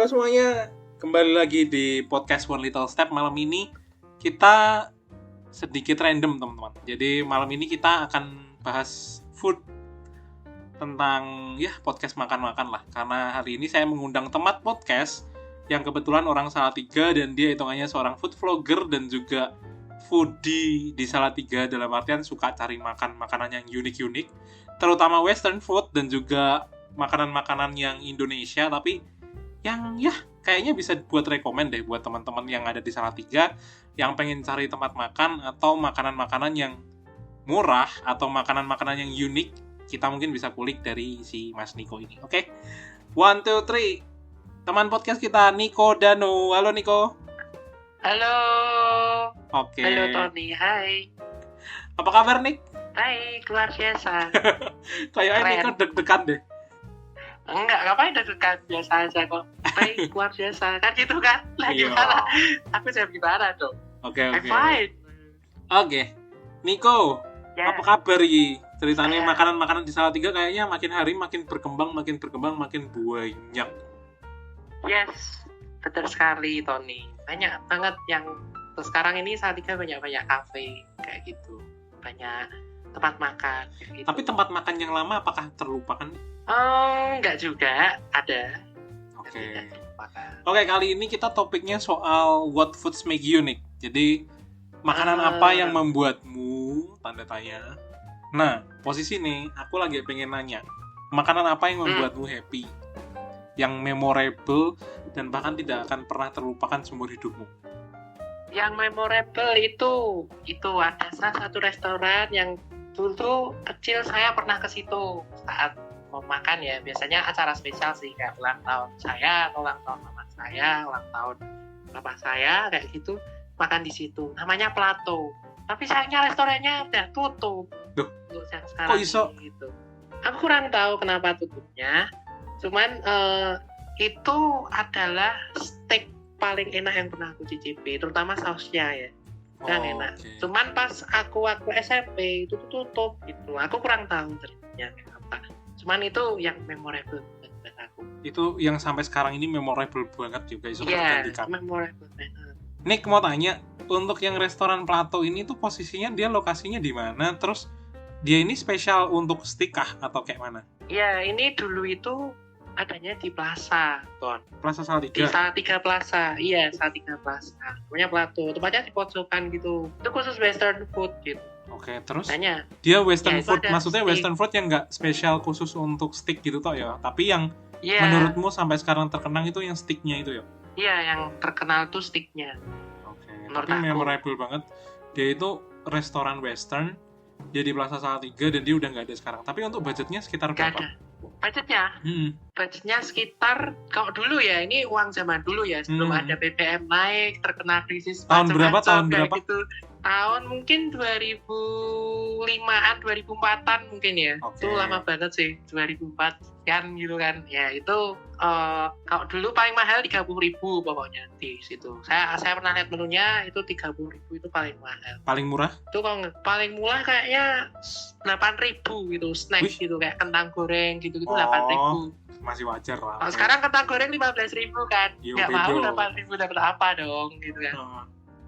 Halo semuanya, kembali lagi di podcast One Little Step. Malam ini kita sedikit random teman-teman. Jadi malam ini kita akan bahas food, tentang podcast makan-makan lah. Karena hari ini saya mengundang teman podcast yang kebetulan orang Salatiga dan dia hitungannya seorang food vlogger dan juga foodie di Salatiga, dalam artian suka cari makanan yang unik-unik, terutama western food dan juga makanan-makanan yang Indonesia, tapi yang kayaknya bisa buat rekomen deh buat teman-teman yang ada di Salatiga yang pengen cari tempat makan atau makanan-makanan yang murah atau makanan-makanan yang unik. Kita mungkin bisa kulik dari si Mas Niko ini. Oke? 1, 2, 3. Teman podcast kita Niko Dano. Halo Niko. Halo. Oke. Halo Tony, hai. Apa kabar Nik? Baik, luar biasa. Kayaknya Niko deg-degan deh. Enggak, ngapain deg-degan, biasa aja kok. Baik, luar biasa. Kan gitu kan? Lah gimana? Aku jawab gimana dong? Oke. I'm fine. Oke. Niko, Ya. apa kabar Yi? Ceritanya makanan-makanan di Salatiga kayaknya makin hari makin berkembang, makin banyak. Yes, betul sekali Tony. Banyak banget yang sekarang ini Salatiga banyak kafe kayak gitu. Banyak tempat makan kayak gitu. Tapi tempat makan yang lama apakah terlupakan? Enggak juga, ada. Oke. Terlupakan. Oke, kali ini kita topiknya soal what foods make you unique. Jadi, makanan apa yang membuatmu, tanda tanya. Nah, posisi nih, aku lagi pengen nanya. Makanan apa yang membuatmu happy? Yang memorable, dan bahkan tidak akan pernah terlupakan seumur hidupmu? Yang memorable itu ada salah satu restoran yang dulu kecil saya pernah ke situ saat mau makan ya, biasanya acara spesial sih, kayak ulang tahun saya, atau ulang tahun mama saya, ulang tahun bapak saya, kayak gitu, makan di situ. Namanya Plato. Tapi sayangnya restorannya udah tutup. Duh, untuk yang sekarang kok iso? gitu. Aku kurang tahu kenapa tutupnya. Cuman itu adalah steak paling enak yang pernah aku cicipi, terutama sausnya ya. Dan enak. Oke. Cuman pas aku SMP itu tutup gitu. Aku kurang tahu ternyata apa. Cuman itu yang memorable buat aku. Itu yang sampai sekarang ini memorable banget juga, iso Iya, tergantikan. memorable banget. Nick mau tanya, untuk yang restoran Plato ini tuh posisinya dia lokasinya di mana? Terus dia ini spesial untuk steak kah atau kayak mana? Iya, ini dulu itu adanya di Plaza, Ton. Plaza Di Salatiga. Salatiga Plaza. Iya, Salatiga Plaza. Namanya Plato. Tempatnya di pojokan gitu. Itu khusus western food gitu. Oke, terus Tanya. dia western Ya, itu food, ada maksudnya steak. western food yang nggak spesial khusus untuk steak gitu toh ya. Tapi yang Iya. menurutmu sampai sekarang terkenang itu yang steaknya itu ya? Iya, yang terkenal tuh sticknya. Oke, Menurut tapi aku. memorable banget. Dia itu restoran western, dia di Plaza Salatiga dan dia udah nggak ada sekarang. Tapi untuk budgetnya sekitar Gak berapa? ada. Budgetnya? Hmm. Budgetnya sekitar, kalau dulu ya, ini uang zaman dulu ya, sebelum ada BBM naik, terkena krisis Tahun berapa, macam-macam tahun kayak berapa? gitu. Tahun mungkin 2005-an, 2004-an mungkin ya. Oke. Itu lama banget sih, 2004 kan gitu kan. Ya itu kalau dulu paling mahal 30.000 pokoknya di situ. Saya pernah lihat menunya itu 30.000 itu paling mahal. Paling murah? Itu kalau paling murah kayaknya 8.000 gitu, snack Wih. gitu kayak kentang goreng gitu-gitu Oh. 8.000. Masih wajar lah. Kalau sekarang kentang goreng 15.000 kan. Yo, Nggak mau bego. 8.000 dapat apa dong gitu kan. Oh,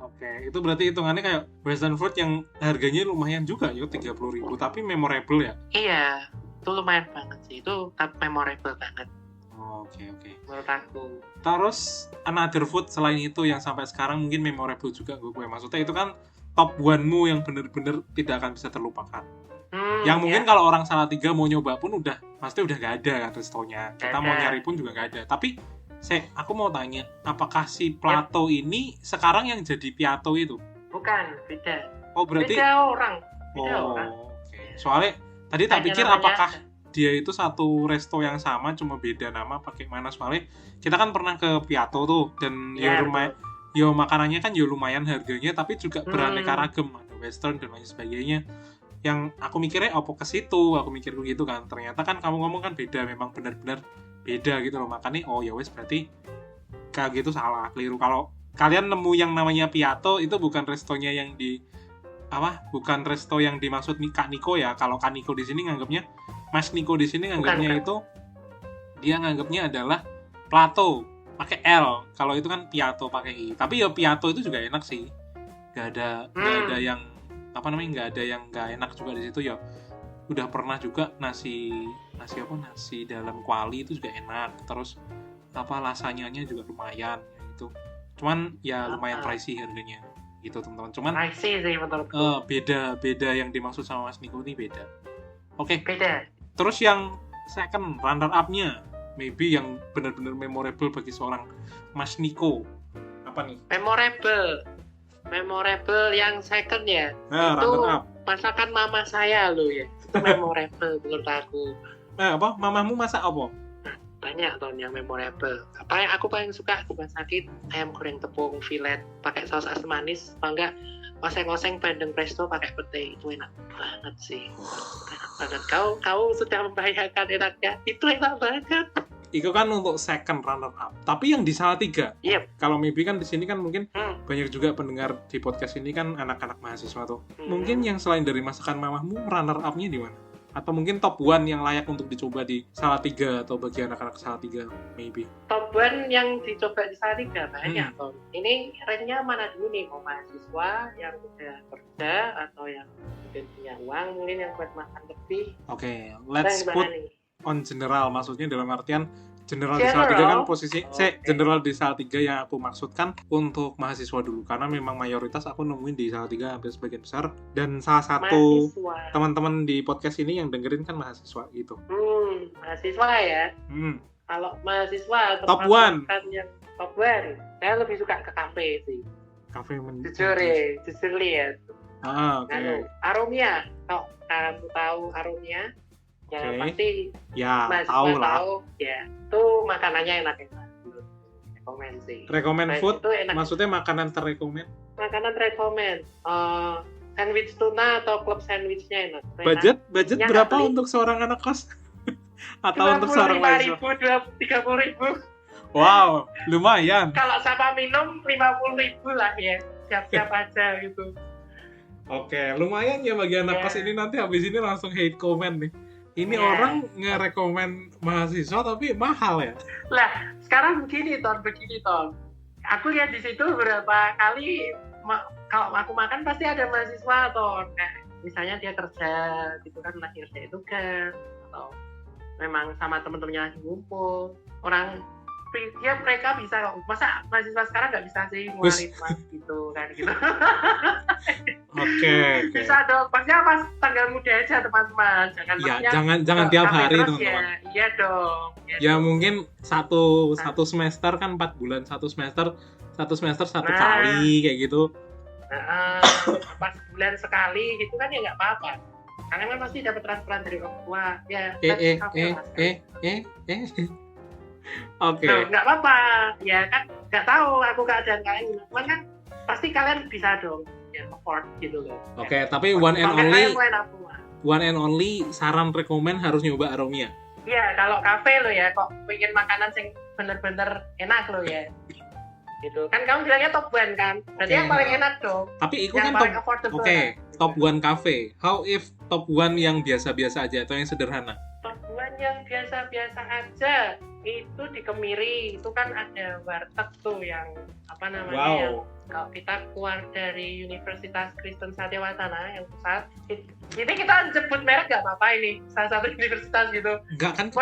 Oke, itu berarti hitungannya kayak western food yang harganya lumayan juga yo, 30.000, tapi memorable ya? Iya, itu lumayan banget sih. Itu memorable banget Oke. menurut aku. Terus another food selain itu yang sampai sekarang mungkin memorable juga gue. Maksudnya itu kan top one-mu yang bener-bener tidak akan bisa terlupakan. Yang mungkin kalau orang Salatiga mau nyoba pun pasti udah gak ada kan restonya. Kita mau nyari pun juga gak ada. Tapi aku mau tanya, apakah si Plato ini sekarang yang jadi Piatto itu? Bukan, beda. Oh berarti. Beda orang. Beda orang. Oke. Soalnya tadi tak Hanya pikir namanya apakah aja. dia itu satu resto yang sama cuma beda nama pakai mana, soalnya kita kan pernah ke Piatto tuh dan Iya, yo makanannya kan yo lumayan harganya tapi juga beraneka ragam, ada western dan lain sebagainya. Yang aku mikirnya opo ke situ, aku mikir gitu kan. Ternyata kan kamu ngomong kan beda, memang benar-benar beda gitu loh. Makanya ya wes berarti kayak gitu salah, keliru. Kalau kalian nemu yang namanya Piatto itu bukan restonya yang di bukan resto yang dimaksud Kak Niko ya. Kalau Kak Niko di sini nganggapnya, Mas Niko di sini nganggapnya itu dia nganggapnya adalah Plato. pakai L. Kalau itu kan piatto pakai I. Tapi ya piatto itu juga enak sih. Nggak ada yang apa namanya, nggak ada yang nggak enak juga di situ ya. Udah pernah juga nasi dalam kuali itu juga enak. Terus apa lasanyanya juga lumayan gitu. Cuman ya lumayan pricey harganya gitu teman-teman. Cuman pricey sih menurutku. beda yang dimaksud sama Mas Niko ini beda. Oke. Beda. Terus yang second runner up-nya maybe yang benar-benar memorable bagi seorang Mas Niko apa nih? Memorable yang second ya. Nah, itu runner up. masakan mama saya loh ya. Itu memorable menurut aku. Nah, apa? Mamamu masak apa? Banyak tuh yang memorable. Apa yang aku paling suka dimasakin ayam goreng tepung fillet pakai saus asam manis, apa enggak oseng-oseng bandeng presto pakai pete. Itu enak banget sih. Enak banget. Kau sudah membayangkan enaknya. Itu enak banget. Itu kan untuk second runner up. Tapi yang di Salatiga. Yep. Kalau maybe kan di sini kan mungkin banyak juga pendengar di podcast ini kan anak-anak mahasiswa tuh. Mungkin yang selain dari masakan mamahmu, runner up-nya di mana? Atau mungkin top 1 yang layak untuk dicoba di Salatiga atau bagi anak-anak Salatiga maybe. Top 1 yang dicoba di Salatiga banyak Tom. Ini range-nya mana dulu nih? Mau mahasiswa yang udah kerja atau yang mungkin punya uang, mungkin yang buat makan lebih. Oke, let's put on general. Maksudnya dalam artian general di General? Salatiga kan posisi general di Salatiga yang aku maksudkan untuk mahasiswa dulu, karena memang mayoritas aku nemuin di Salatiga hampir sebagian besar, dan salah satu mahasiswa. teman-teman di podcast ini yang dengerin kan mahasiswa gitu. Mahasiswa ya. Kalau mahasiswa Top 1 yang top 1, saya lebih suka ke kafe sih. Kafe Jujur lihat. Oke. Aromia. Kalau kamu tahu Aromia, ya pasti ya tahu lah. Ya, itu makanannya enak-enak. Rekomen sih. Rekomen food? Maksudnya makanan terrekomen? Makanan terrekomen. Sandwich tuna atau club sandwichnya enak. Budget berapa untuk seorang anak kos? Atau untuk seorang mahasiswa? 30.000. Wow, lumayan. Kalau sama minum 50.000 lah ya. Siap-siap aja gitu. Oke, lumayan ya bagi anak kos ini. Nanti habis ini langsung hate comment nih. Ini orang nge-rekomen mahasiswa tapi mahal ya? Lah, sekarang begini Ton. Aku lihat di situ beberapa kali kalau aku makan pasti ada mahasiswa Ton. Misalnya dia kerja gitu kan, lagi kerja itu kan, atau memang sama temen-temennya lagi ngumpul. Mereka bisa, masa mahasiswa sekarang nggak bisa sih ngeluarin mas gitu kan gitu. Oke. Bisa dong, maksudnya pas tanggal muda aja teman-teman. Jangan tiap hari teman-teman. Iya dong. Ya mungkin satu semester kan 4 bulan, satu semester satu kali kayak gitu. Pas bulan sekali gitu kan ya nggak apa-apa. Karena kan pasti dapat transferan dari orang tua. Ya. Oke. Nggak apa-apa, ya kan nggak tahu aku keadaan kalian, cuman kan pasti kalian bisa dong, ya afford gitu loh. Oke, tapi one and only saran rekomen harus nyoba Aromia. Iya, kalau kafe lo ya, kok pengen makanan yang bener-bener enak lo ya. Gitu kan kamu bilangnya top 1 kan, berarti yang paling enak dong. Tapi itu kan top 1 cafe. How if top 1 yang biasa-biasa aja atau yang sederhana? Top 1 yang biasa-biasa aja itu di Kemiri, itu kan ada warteg tuh yang apa namanya yang kalau kita keluar dari Universitas Kristen Satyawacana yang pusat, ini kita sebut merek nggak apa-apa, ini salah satu universitas gitu. Nggak kan,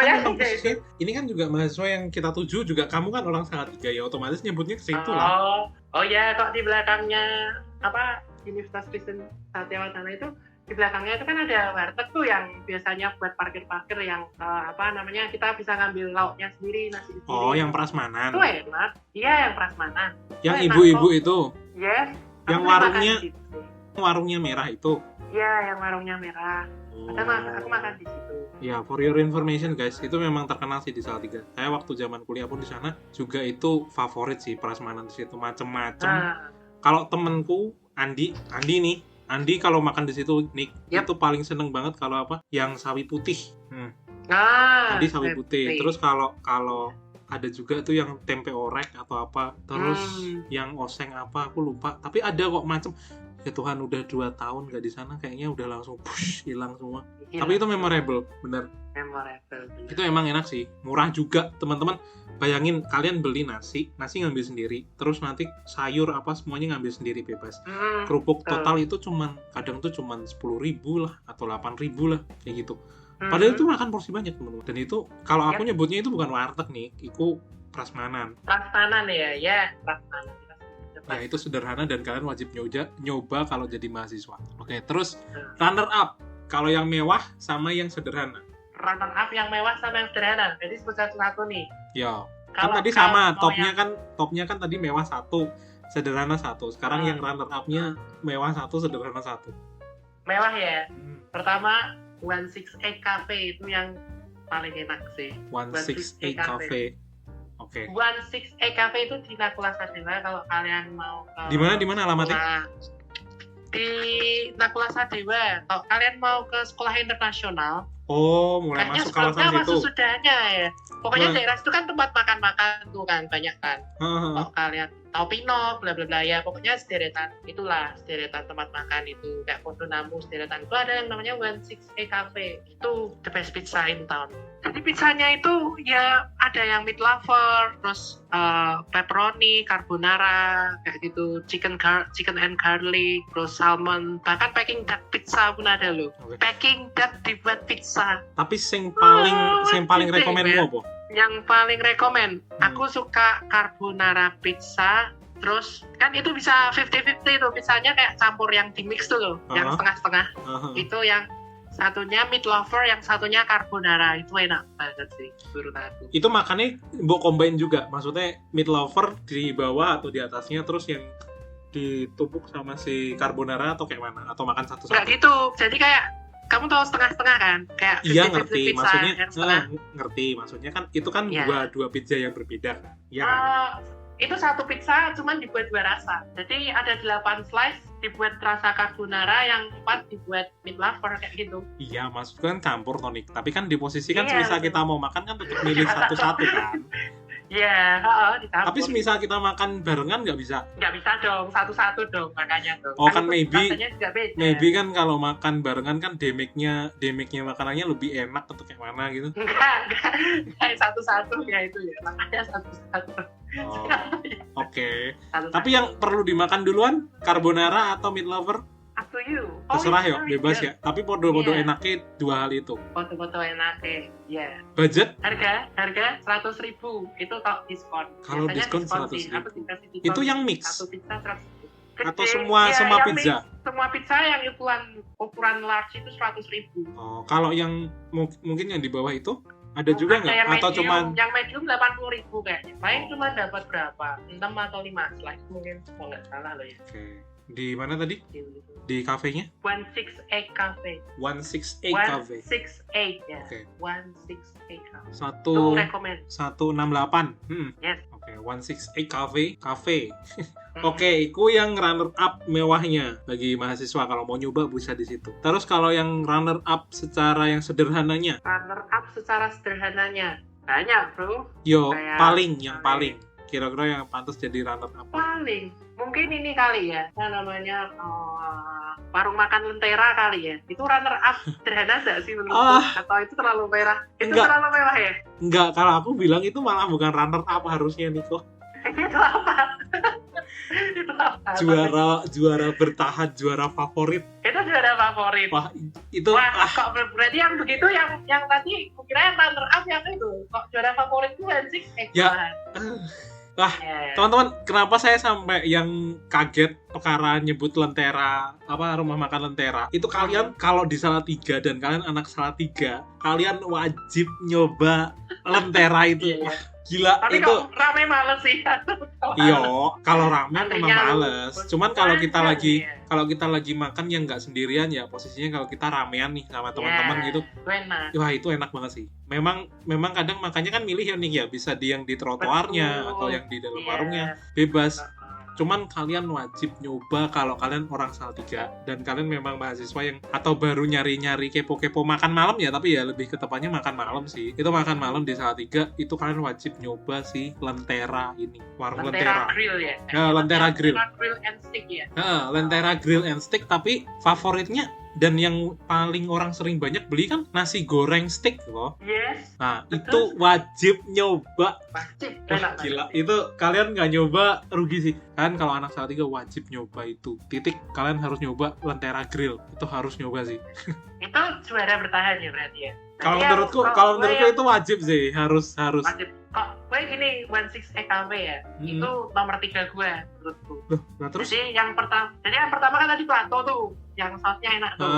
ini kan juga mahasiswa yang kita tuju juga, kamu kan orang Salatiga ya, otomatis nyebutnya ke situ lah. Oh ya, kok di belakangnya apa Universitas Kristen Satyawacana itu, di belakangnya itu kan ada warteg tuh yang biasanya buat parkir-parkir yang apa namanya, kita bisa ngambil lauknya sendiri, nasi sendiri. Oh, yang prasmanan. Itu enak. Iya, yang prasmanan. Yang ibu-ibu itu. Yes. Yang warungnya merah itu. Iya, yang warungnya merah. Aku makan di situ. Ya, for your information guys, itu memang terkenal sih di Salatiga. Saya waktu zaman kuliah pun di sana juga itu favorit sih prasmanan di situ, macem-macem. Kalau temenku Andi kalau makan di situ itu paling seneng banget kalau apa? Yang sawi putih. Andi sawi putih. Terus kalau ada juga tuh yang tempe orek atau apa. Terus yang oseng apa aku lupa. Tapi ada kok macam ya Tuhan udah 2 tahun gak di sana kayaknya udah langsung push hilang semua. Hilang. Tapi itu memorable, bener. Memorable. Bener. Itu emang enak sih, murah juga teman-teman. Bayangin kalian beli nasi ngambil sendiri, terus nanti sayur apa semuanya ngambil sendiri bebas. Kerupuk total itu kadang tuh cuman 10.000 lah atau 8.000 lah kayak gitu. Padahal itu makan porsi banyak teman-teman. Dan itu kalau aku nyebutnya itu bukan warteg nih, itu prasmanan. Prasmanan ya prasmanan. Ya itu sederhana dan kalian wajib nyoba kalau jadi mahasiswa. Oke, terus runner up. Kalau yang mewah sama yang sederhana. Runner up yang mewah sama yang sederhana. Jadi sebut satu-satu nih. Ya. Kan tadi sama, topnya kan tadi mewah 1, sederhana 1. Sekarang yang runner up-nya mewah 1, sederhana 1. Mewah ya. Pertama 168 Cafe itu yang paling enak sih. 168 Cafe. Oke. 168 Cafe itu di Nakula Sadewaya kalau kalian mau ke. Di mana alamatnya? Di Nakula Sadewaya. Kalau kalian mau ke sekolah internasional. Oh, mulai masuk kawasan situ. Sesudahnya ya. Pokoknya daerah itu kan tempat makan-makan tuh kan banyak kan. Kalau kalian tahu Pino, bla bla bla ya, pokoknya sederetan tempat makan itu kayak Pondo Namu sederetan itu ada yang namanya 168 Cafe. Itu the best pizza in town. Jadi pizzanya itu ya ada yang meat lover, terus pepperoni, carbonara, kayak gitu, chicken and garlic, terus salmon, bahkan packing duck pizza pun ada loh. Okay. Packing duck dibuat pizza. Tapi sing paling rekomen apa? Yang paling rekomen, aku suka carbonara pizza. Terus kan itu bisa 50-50 tuh, pizzanya kayak campur yang di mix tuh loh, yang setengah-setengah. Itu yang satunya meat lover, yang satunya carbonara. Itu enak banget sih menurut aku. Itu makannya mbok combine juga, maksudnya meat lover di bawah atau di atasnya, terus yang ditumpuk sama si carbonara atau kayak mana? Atau makan satu-satu? Nggak gitu, jadi kayak kamu tahu setengah-setengah kan? Kayak iya ngerti, maksudnya ngerti, maksudnya kan itu kan dua pizza yang berbeda kan? Iya kan? Itu satu pizza cuman dibuat 2 rasa. Jadi ada 8 slice dibuat rasa carbonara, yang 4 dibuat meat lover kayak gitu. Iya, maksudnya kan campur tonik. Tapi kan di posisi kan semisal kita mau makan kan tetap milih satu-satu kan. Iya, dicampur. Tapi semisal kita makan barengan nggak bisa? Nggak bisa dong, satu-satu dong makanya dong. Oh kan maybe kan kalau makan barengan kan damage-nya makanannya lebih enak atau kayak mana gitu? Enggak, satu-satu ya itu ya, makanya satu-satu. Oh, oke. Tapi yang perlu dimakan duluan, carbonara atau meat lover? Up to you. Terserah ya, bebas ya. Tapi podo-podo enaknya 2 hal itu. Podo-podo enaknya, ya. Budget? Harga 100.000 itu kalau diskon. Kalau diskon 100.000. Itu yang mix? Satu pizza 100.000. Atau semua pizza? Semua pizza yang ukuran large itu 100.000. Oh, kalau yang mungkin yang di bawah itu? Ada juga nggak? Atau cuman yang medium 80.000 kayaknya. Paling cuma dapat berapa? 6 atau 5 slice mungkin, kalau nggak salah loh ya. Oke. Di mana tadi? Di kafenya? 168 Cafe. 168 Cafe. 168 ya. Oke. 168 Cafe. 168. Yes. Oke, 168 Cafe. Oke, itu yang runner up mewahnya bagi mahasiswa kalau mau nyoba bisa di situ. Terus kalau yang runner up secara yang sederhananya? Runner up secara sederhananya banyak, bro. Yo, paling kira-kira yang pantas jadi runner up. Paling mungkin ini kali ya, namanya warung makan Lentera kali ya. Itu runner up sederhana nggak sih menurutku? Atau itu terlalu merah? Itu terlalu mewah ya? Enggak, kalau aku bilang itu malah bukan runner up harusnya, Niko. Itu apa? Juara bertahan, juara favorit. Itu juara favorit. Wah, itu kok berarti yang begitu yang tadi kira yang runner up yang itu. Kok juara favorit itu sih? Teman-teman, kenapa saya sampai yang kaget perkara nyebut Lentera, rumah makan Lentera? Itu kalian kalau di Salatiga dan kalian anak Salatiga, kalian wajib nyoba Lentera itu. Gila. Tapi itu kalau rame males sih. Iya, kalau rame memang males. Cuman kalau kita lagi makan yang nggak sendirian ya, posisinya kalau kita ramean nih sama teman-teman gitu. Wah, itu enak banget sih. Memang kadang makannya kan milih ya nih ya, bisa yang di trotoarnya atau yang di dalam warungnya, bebas. Cuman kalian wajib nyoba kalau kalian orang Salatiga dan kalian memang mahasiswa yang atau baru nyari-nyari kepo-kepo makan malam ya, tapi ya lebih ke tepatnya makan malam sih. Itu makan malam di Salatiga itu kalian wajib nyoba sih Lentera ini. Warung Lentera. Grill ya. Lentera Grill. Lentera Grill and Stick ya. Lentera Grill and Stick, tapi favoritnya dan yang paling orang sering banyak beli kan nasi goreng stick loh. Yes. Nah, itu wajib nyoba. Wajib. Gila, itu kalian nggak nyoba rugi sih. Kan kalau anak Salatiga wajib nyoba itu. Titik, kalian harus nyoba Lentera Grill. Itu harus nyoba sih. Itu juara bertahan ya berarti ya. Kalau menurutku itu wajib sih, harus. Wajib. Kok gue gini 16 EKW ya. Itu nomor 3 gue menurutku. Nah, terus Jadi yang pertama kan tadi Plato tuh, yang sausnya enak tuh.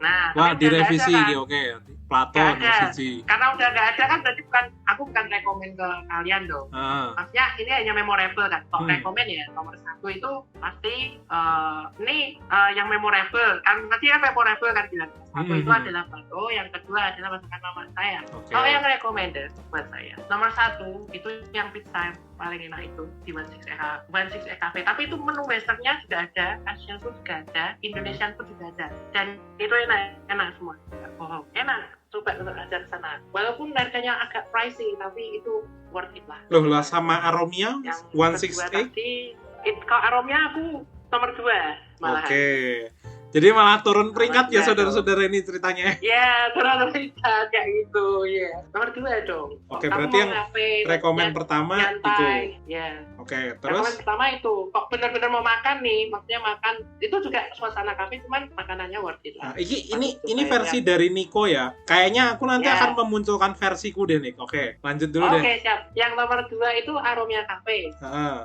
Nah, wah, tapi udah direvisi nggak ada, kan? oke. Plato Nggak ada. siji. Karena udah nggak ada kan berarti aku bukan rekomen ke kalian dong. Maksudnya ini hanya memorable kan. Kalau rekomen ya nomor 1 itu pasti ini yang memorable kan. Tadi kan memorable kan bilang. Satu itu adalah Plato, yang kedua adalah masakan mama saya. Kalau yang recommended buat saya nomor 1 itu yang pizza yang paling enak itu di 16 EKV. Tapi itu menu westernnya juga ada, Asian food juga ada, Indonesian food juga ada, dan itu enak semua. Bohong, enak. Coba untuk aja ke sana. Walaupun harganya agak pricey, tapi itu worth it lah. Loh lah, sama Aromia 16A? Kalau Aromia aku nomor 2 malahan. Oke. Jadi malah turun peringkat ya saudara-saudara ini ceritanya. Ya, turun peringkat kayak gitu, ya. Nomor 2 dong. Oke, berarti yang rekomen pertama nyantai, itu. Ya. Oke, terus? Rekomen pertama itu, kok benar-benar mau makan nih, maksudnya makan, itu juga suasana kafe, cuman makanannya worth it lah. Nah, ini versi dari Niko ya. Kayaknya aku nanti akan memunculkan versiku deh, Nik. Oke, lanjut dulu deh. Oke, siap. Yang nomor 2 itu Aromia Cafe.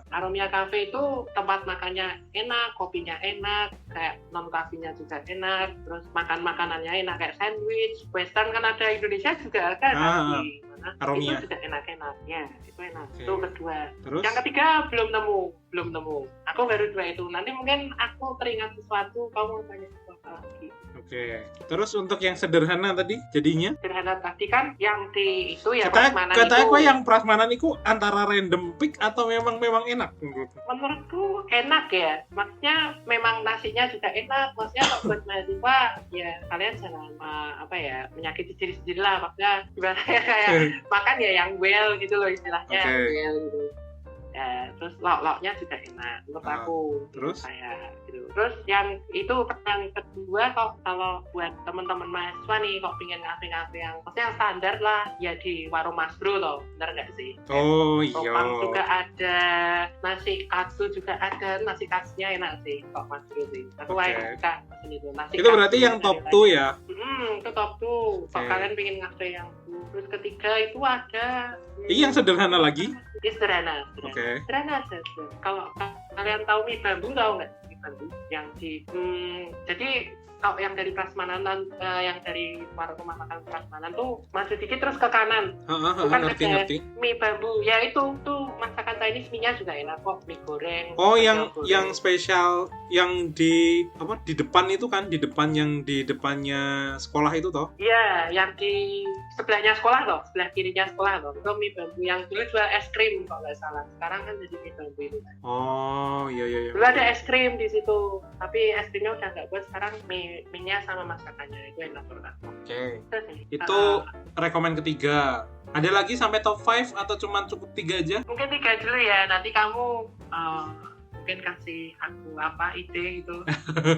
Aromia Cafe itu tempat makannya enak, kopinya enak, kayak non kafinya juga enak, terus makanannya enak kayak sandwich, western kan ada, Indonesia juga ada di mana. Aromia. Itu juga enak-enak. Ya, itu enak. Okay. Itu kedua. Terus? Yang ketiga belum nemu. Aku baru 2 itu. Nanti mungkin aku teringat sesuatu, kamu tanya sesuatu lagi. Oke. Terus untuk yang sederhana tadi jadinya? Sederhana tadi kan yang di itu ya prasmanan itu. Katanya kok yang prasmanan itu antara random pick atau memang enak menurutku? Menurutku enak ya. Maksudnya memang nasinya juga enak. Maksudnya kalau buat mahasiswa ya kalian jangan menyakiti diri sendiri lah. Maksudnya ibaratnya kayak makan ya yang well gitu loh istilahnya. Well gitu. Ya, terus lauk-lauknya juga enak menurut aku. Terus saya gitu. Terus yang kedua kalau buat teman-teman mahasiswa nih kok pingin ngafe-ngafe yang maksudnya yang standar lah ya di warung Mas Bro loh, bener nggak sih? Oh iya. Topang juga ada, nasi katsu juga ada, nasi katsunya enak sih kok Mas Bro sih. Aku suka itu nasi. Itu berarti yang top 2 ya? Itu top 2. Kalau kalian pingin ngafe yang terus ketiga itu ada. Yang sederhana lagi? Sederhana. Oke. Sederhana aja. Kalau kalian tahu mie bambu, tahu nggak mie bambu? Yang di jadi kalau yang dari prasmanan yang dari warung makan prasmanan tuh maju dikit terus ke kanan. Bukan ngerti. Mie bambu. Ya itu tuh masakan Chinese mie-nya juga enak kok, mie goreng. Oh, yang spesial yang di depan itu kan, di depannya sekolah itu toh? Iya, yang di sebelahnya sekolah loh, sebelah kirinya sekolah loh. Itu mie bambu yang dulu jual es krim kalau nggak salah. Sekarang kan jadi mie bambu itu kan. Oh, iya. Dulu ada es krim di situ, tapi es krimnya udah nggak buat. Sekarang mie-nya sama masakannya itu enak banget. Oke. Itu rekomen ketiga. Ada lagi sampai top 5 atau cuma cukup 3 aja? Mungkin 3 dulu ya. Nanti kamu mungkin kasih aku ide gitu.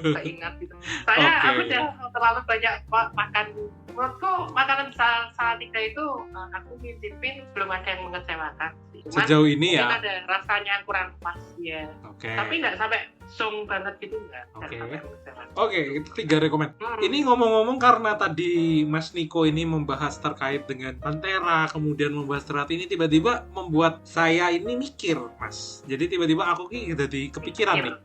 Keingat gitu. Aku udah terlalu banyak makan. Menurutku makanan Salatiga itu aku ngintipin belum ada yang mengecewakan. Cuman sejauh ini ya. Mungkin ada rasanya kurang pas ya. Tapi nggak sampai song banget gitu nggak. Oke, itu 3 rekomen. Ini ngomong-ngomong karena tadi Mas Niko ini membahas terkait dengan Lentera, kemudian membahas Terat ini tiba-tiba membuat saya ini mikir, Mas. Jadi tiba-tiba aku jadi kepikiran nih.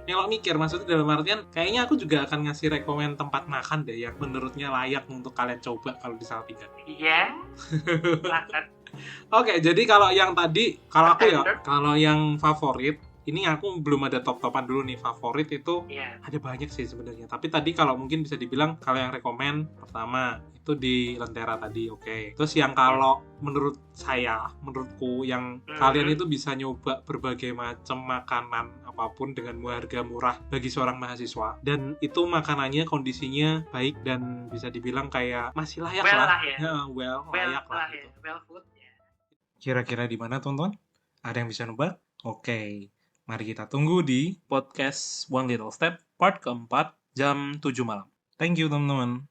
Nyelok mikir, maksudnya dalam artian kayaknya aku juga akan ngasih rekomen tempat makan deh yang menurutnya layak untuk kalian coba kalau di Salatiga. Iya. Silakan. Oke, jadi kalau yang tadi, kalau aku ya, kalau yang favorit ini aku belum ada top-topan dulu nih. Favorit itu Iya. ada banyak sih sebenarnya. Tapi tadi kalau mungkin bisa dibilang kalau yang rekomen pertama itu di Lentera tadi, oke. Terus yang kalau menurutku yang kalian itu bisa nyoba berbagai macam makanan apapun dengan harga murah bagi seorang mahasiswa. Dan itu makanannya kondisinya baik dan bisa dibilang kayak masih layak Well lah. lah ya. Layak lah ya. gitu. Well food ya. Kira-kira di mana teman-teman? Ada yang bisa nebak? Oke. Mari kita tunggu di podcast One Little Step part keempat jam 7 malam. Thank you teman-teman.